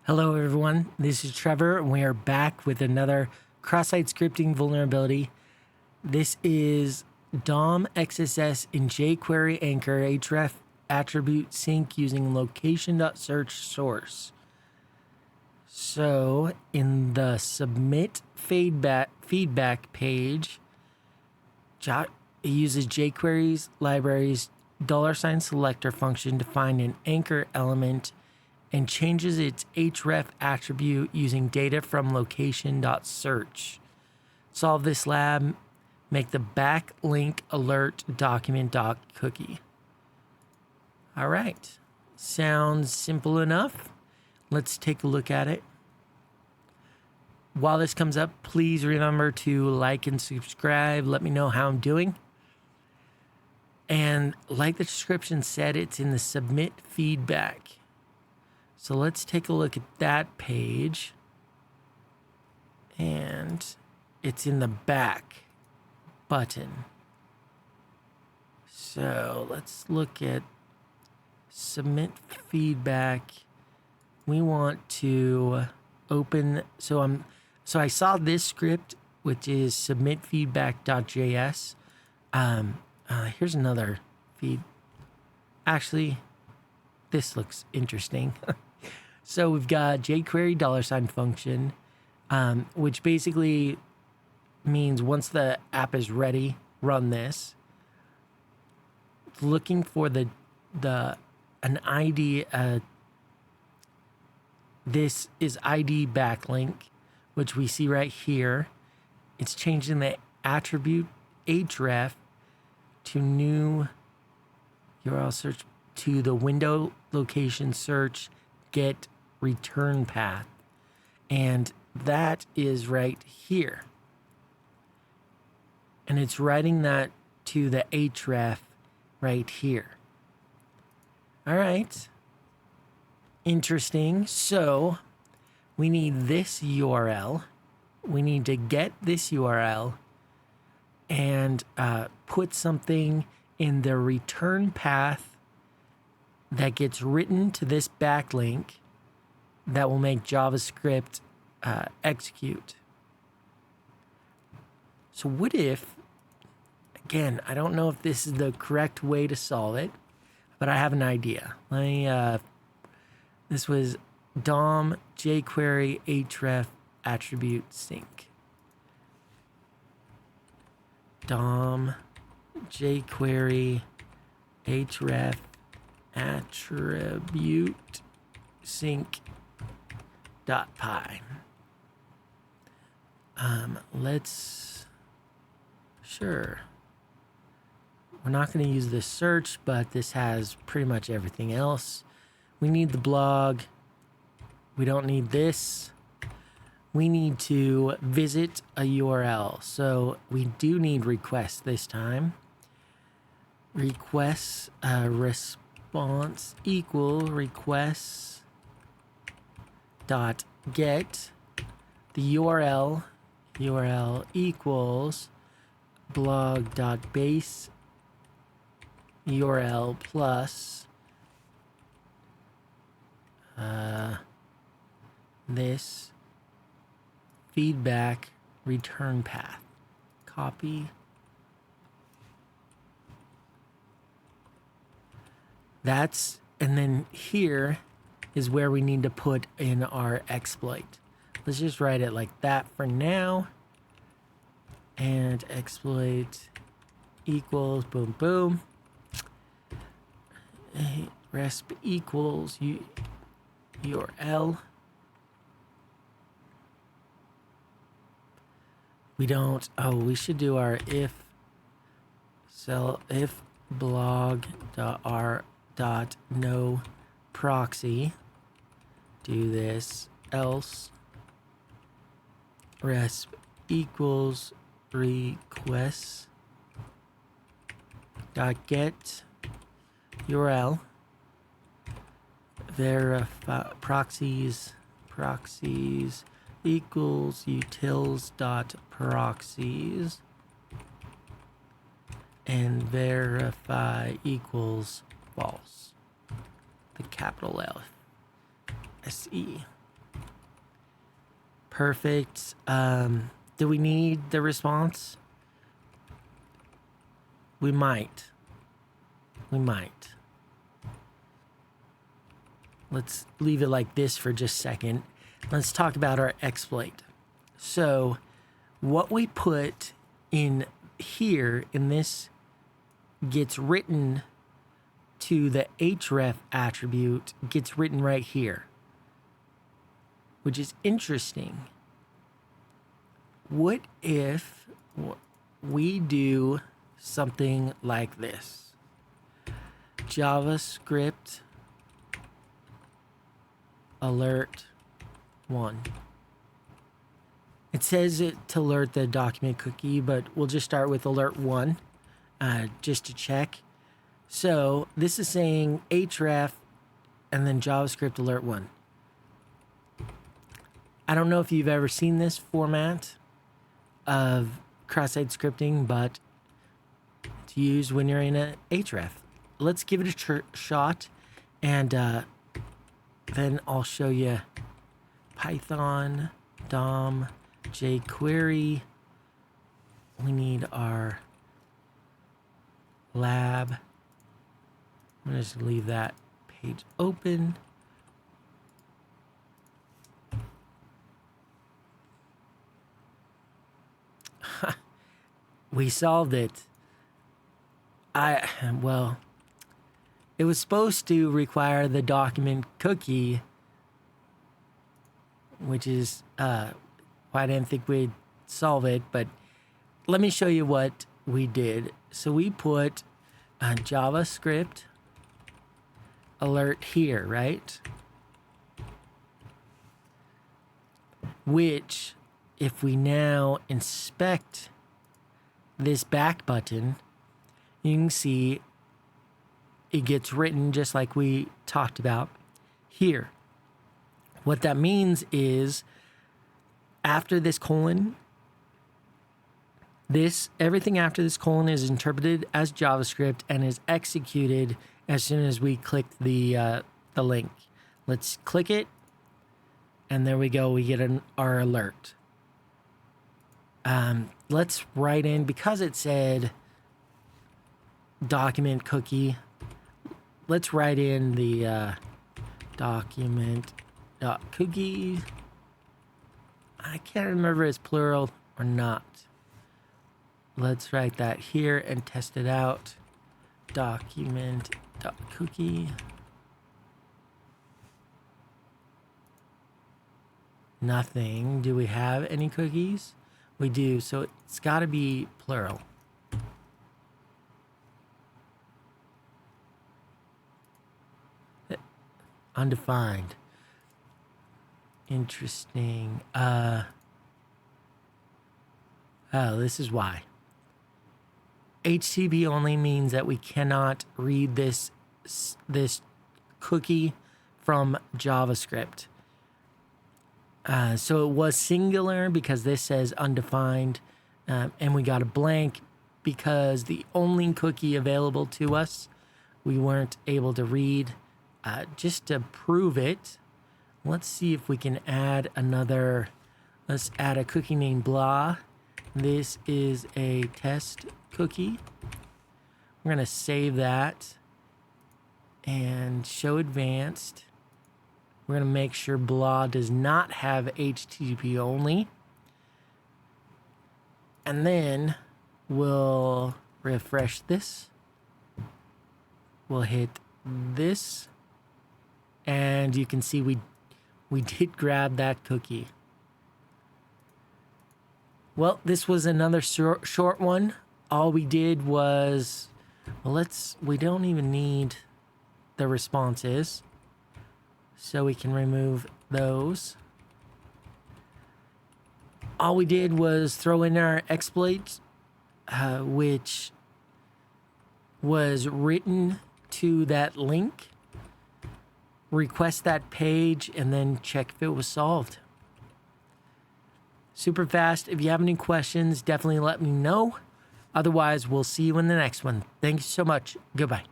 Hello everyone, this is Trevor and we are back with another cross-site scripting vulnerability. This is DOM XSS in jQuery anchor href attribute sync using location.search source. So in the submit feedback page, it uses jQuery's library's $selector function to find an anchor element and changes its href attribute using data from location.search. Solve this lab, make the backlink alert document.cookie. All right, sounds simple enough. Let's take a look at it. While this comes up, please remember to like and subscribe. Let me know how I'm doing. And like the description said, it's in the submit feedback. So let's take a look at that page. And it's in the back button. So let's look at submit feedback. We want to open, so I saw this script, which is submitfeedback.js. Here's another feed. Actually, this looks interesting. So we've got jQuery $function, which basically means once the app is ready, run this. It's looking for an ID. This is ID backlink, which we see right here. It's changing the attribute href to new URL search to the window location search get return path. And that is right here. And it's writing that to the href right here. All right. Interesting. So we need this URL. We need to get this URL and put something in the return path that gets written to this backlink that will make JavaScript execute. So what if, again, I don't know if this is the correct way to solve it, but I have an idea. This was DOM jQuery HREF attribute sync. DOM jQuery HREF attribute sync .py. Sure. We're not going to use this search, but this has pretty much everything else. We need the blog. We don't need this. We need to visit a URL. So we do need requests this time. Requests response equal requests dot get the URL equals blog dot base URL plus this feedback return path. Copy. And then here is where we need to put in our exploit. Let's just write it like that for now. And exploit equals boom, boom. Resp equals URL. We should do our if blog.r.no proxy. Do this else resp equals requests dot get URL verify proxies equals utils dot proxies and verify equals false. The capital L SE. Perfect. Do we need the response? We might. Let's leave it like this for just a second. Let's talk about our exploit. So what we put in here in this gets written to the href attribute, gets written right here, which is interesting. What if we do something like this? JavaScript alert 1. It says it to alert the document cookie, but we'll just start with alert 1 just to check. So this is saying href and then JavaScript alert 1. I don't know if you've ever seen this format of cross-site scripting, but it's used when you're in a href. Let's give it a shot, and then I'll show you Python, DOM, jQuery. We need our lab. I'm going to just leave that page open. We solved it. Well, it was supposed to require the document cookie, which is why I didn't think we'd solve it, but let me show you what we did. So we put JavaScript alert here, right? Which, if we now inspect this back button, you can see it gets written just like we talked about here. What that means is after this colon, everything after this colon is interpreted as JavaScript and is executed as soon as we click the link. Let's click it, and there we go. We get our alert. Let's write in, because it said document cookie, let's write in the document cookie. I can't remember if it's plural or not. Let's write that here and test it out. Document.cookie. Nothing. Do we have any cookies? We do, so it's got to be plural. Undefined. Interesting. Oh, this is why. HTTP only means that we cannot read this cookie from JavaScript. So it was singular because this says undefined, and we got a blank because the only cookie available to us we weren't able to read. Just to prove it, let's see if we can add another. Let's add a cookie named blah. This is a test cookie. We're going to save that and show advanced. We're going to make sure blah does not have HTTP only. And then we'll refresh this. We'll hit this. And you can see we did grab that cookie. Well, this was another short one. All we did was, well, we don't even need the responses. So we can remove those. All we did was throw in our exploit, which was written to that link, request that page, and then check if it was solved. Super fast. If you have any questions, definitely let me know. Otherwise, we'll see you in the next one. Thank you so much. Goodbye.